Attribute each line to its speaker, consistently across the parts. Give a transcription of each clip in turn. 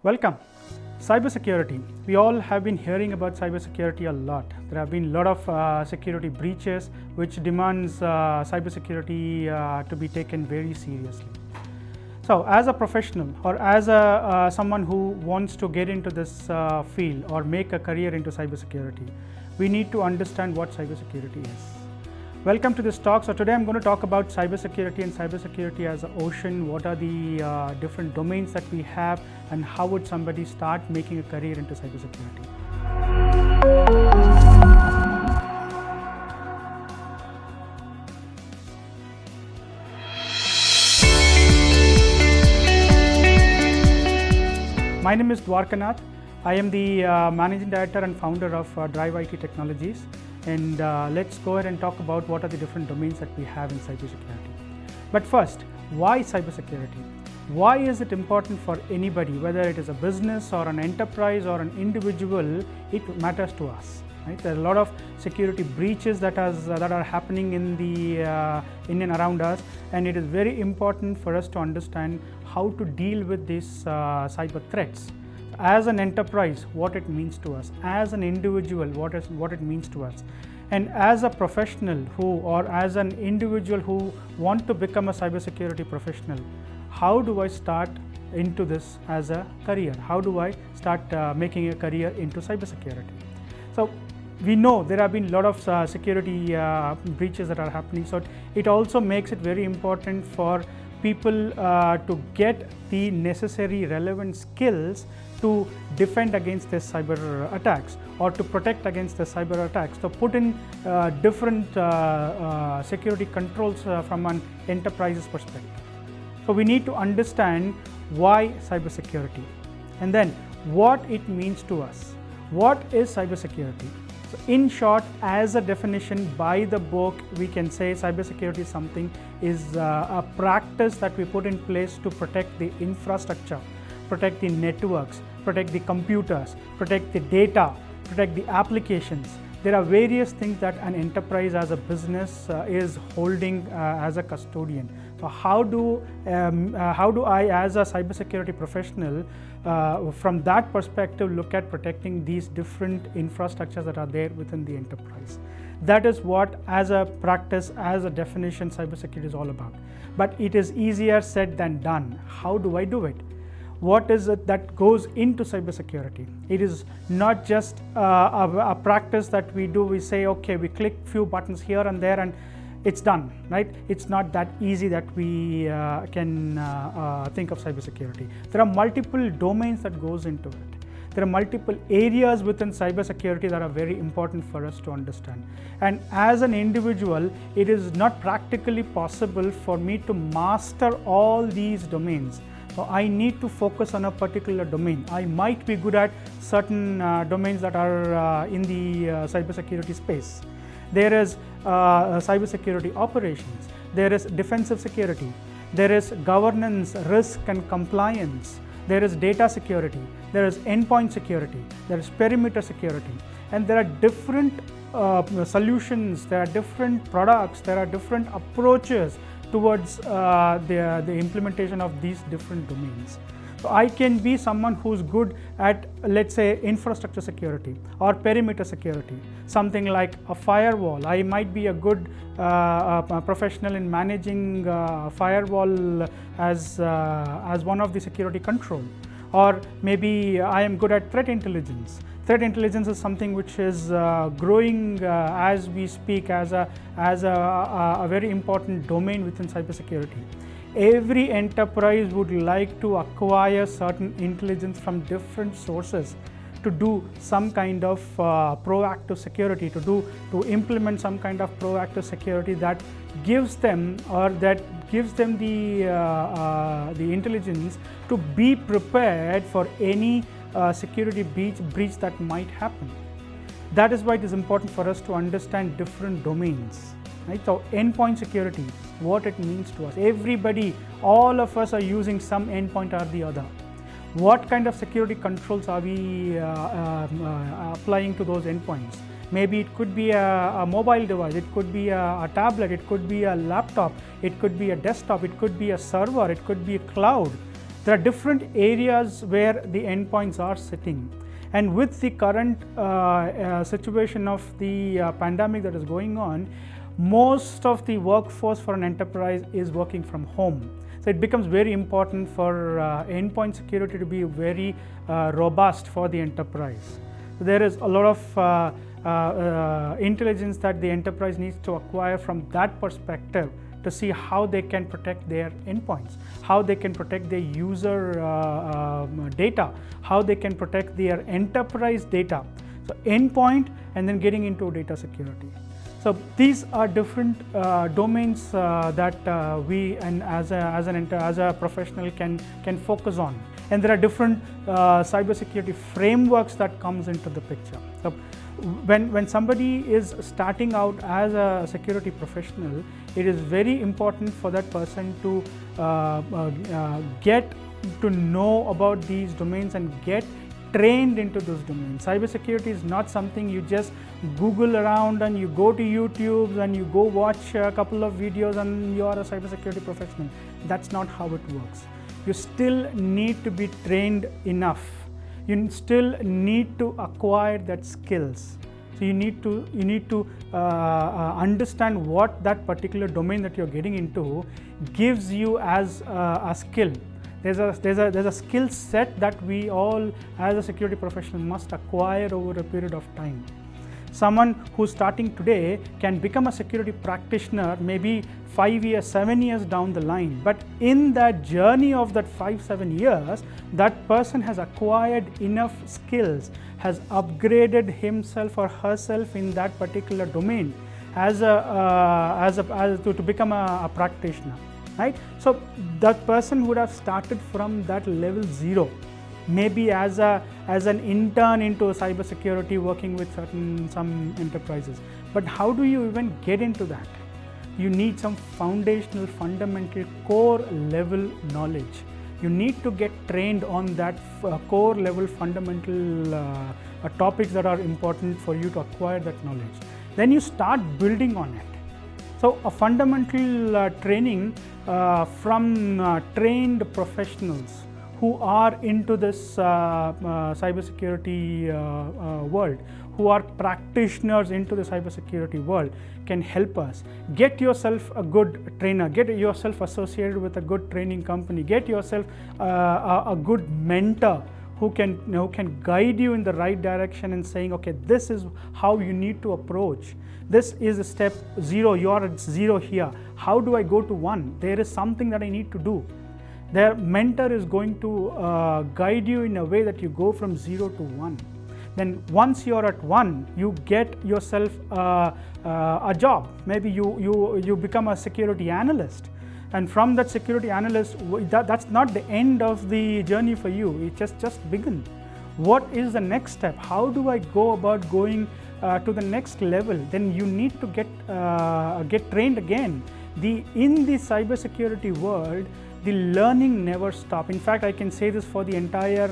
Speaker 1: Welcome. Cybersecurity. We all have been hearing about cybersecurity a lot. There have been a lot of security breaches which demands cybersecurity to be taken very seriously. So as a professional or as someone who wants to get into this field or make a career into cybersecurity, we need to understand what cybersecurity is. Welcome to this talk. So today I'm going to talk about cybersecurity and cybersecurity as an ocean. What are the different domains that we have, and how would somebody start making a career into cybersecurity? My name is Dwarakanath. I am the Managing Director and Founder of Drive IT Technologies. And let's go ahead and talk about what are the different domains that we have in cybersecurity. But first, why cybersecurity? Why is it important for anybody, whether it is a business or an enterprise or an individual? It matters to us. Right? There are a lot of security breaches that are happening in and around us, and it is very important for us to understand how to deal with these cyber threats. As an enterprise, what it means to us, as an individual, what it means to us, and as a professional or as an individual who want to become a cybersecurity professional, how do I start into this as a career? How do I start making a career into cybersecurity? So we know there have been a lot of security breaches that are happening, so it also makes it very important for people to get the necessary relevant skills to defend against the cyber attacks or to protect against the cyber attacks, to put in different security controls from an enterprise's perspective. So we need to understand why cybersecurity, and then what it means to us. What is cybersecurity? So in short, as a definition by the book, we can say cybersecurity is a practice that we put in place to protect the infrastructure, protect the networks, protect the computers, protect the data, protect the applications. There are various things that an enterprise as a business is holding as a custodian. So how do I, as a cybersecurity professional, from that perspective, look at protecting these different infrastructures that are there within the enterprise? That is what, as a practice, as a definition, cybersecurity is all about. But it is easier said than done. How do I do it? What is it that goes into cybersecurity? It is not just a practice that we do. We say, okay, we click few buttons here and there and it's done, right? It's not that easy that we can think of cybersecurity. There are multiple domains that goes into it. There are multiple areas within cybersecurity that are very important for us to understand. And as an individual, it is not practically possible for me to master all these domains. So I need to focus on a particular domain. I might be good at certain domains that are in the cybersecurity space. There is cybersecurity operations. There is defensive security. There is governance, risk and compliance. There is data security. There is endpoint security. There is perimeter security. And there are different solutions. There are different products. There are different approaches towards the implementation of these different domains. So I can be someone who's good at, let's say, infrastructure security or perimeter security, something like a firewall. I might be a good professional in managing firewall as one of the security control. Or maybe I am good at threat intelligence. Threat intelligence is something which is growing as we speak as a very important domain within cybersecurity. Every enterprise would like to acquire certain intelligence from different sources to do some kind of proactive security, to implement some kind of proactive security that gives them the intelligence to be prepared for any security breach that might happen. That is why it is important for us to understand different domains. Right? So endpoint security, what it means to us. Everybody, all of us are using some endpoint or the other. What kind of security controls are we applying to those endpoints? Maybe it could be a mobile device, it could be a tablet, it could be a laptop, it could be a desktop, it could be a server, it could be a cloud. There are different areas where the endpoints are sitting. And with the current situation of the pandemic that is going on, most of the workforce for an enterprise is working from home. So it becomes very important for endpoint security to be very robust for the enterprise. So there is a lot of intelligence that the enterprise needs to acquire from that perspective to see how they can protect their endpoints, how they can protect their user data, how they can protect their enterprise data. So endpoint and then getting into data security. So these are different domains that we and as a professional can focus on. And there are different cybersecurity frameworks that comes into the picture. So when somebody is starting out as a security professional, it is very important for that person to get to know about these domains and get trained into those domains. Cybersecurity is not something you just Google around and you go to YouTube and you go watch a couple of videos and you are a cybersecurity professional. That's not how it works. You still need to be trained enough. You still need to acquire that skills. So you need to understand what that particular domain that you're getting into gives you as a skill. There's a skill set that we all as a security professional must acquire over a period of time. Someone who's starting today can become a security practitioner maybe 5 years, 7 years down the line. But in that journey of that 5-7 years, that person has acquired enough skills, has upgraded himself or herself in that particular domain to become a practitioner. Right? So that person would have started from that level 0, maybe as an intern into cybersecurity working with some enterprises. But how do you even get into that? You need some foundational, fundamental, core level knowledge. You need to get trained on that core level fundamental topics that are important for you to acquire that knowledge. Then you start building on it. So a fundamental training from trained professionals who are into this cybersecurity world, who are practitioners into the cybersecurity world, can help us. Get yourself a good trainer, get yourself associated with a good training company, get yourself a good mentor who can guide you in the right direction and saying, okay, this is how you need to approach. This is step 0, you are at 0 here. How do I go to 1? There is something that I need to do. Their mentor is going to guide you in a way that you go from 0 to 1. Then once you're at 1, you get yourself a job. Maybe you become a security analyst. And from that security analyst, that's not the end of the journey for you. It just begun. What is the next step? How do I go about going to the next level? Then you need to get trained again. In the cybersecurity world, the learning never stops. In fact, I can say this for the entire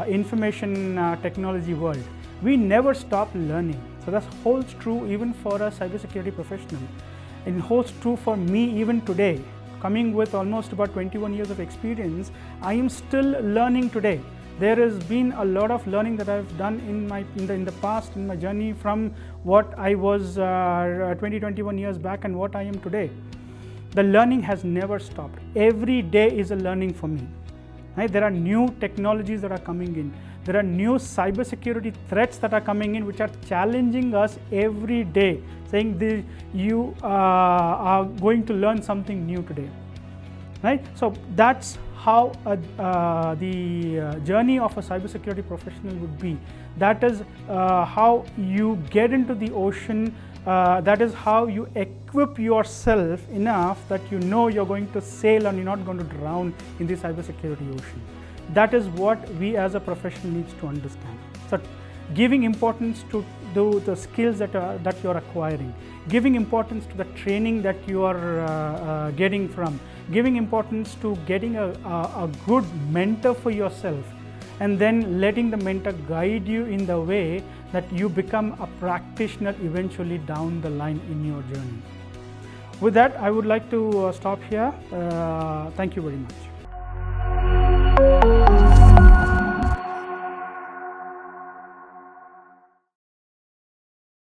Speaker 1: information technology world. We never stop learning. So that holds true even for a cybersecurity professional. It holds true for me even today. Coming with almost about 21 years of experience, I am still learning today. There has been a lot of learning that I've done in the past, in my journey from what I was 21 years back and what I am today. The learning has never stopped. Every day is a learning for me. Right? There are new technologies that are coming in. There are new cybersecurity threats that are coming in which are challenging us every day, saying you are going to learn something new today. Right? So that's how the journey of a cybersecurity professional would be. That is how you get into the ocean. That is how you equip yourself enough that you know you're going to sail and you're not going to drown in the cybersecurity ocean. That is what we as a professional needs to understand. So giving importance to the skills that you're acquiring, giving importance to the training that you are getting from, giving importance to getting a good mentor for yourself, and then letting the mentor guide you in the way that you become a practitioner eventually down the line in your journey. With that, I would like to stop here. Thank you very much. you.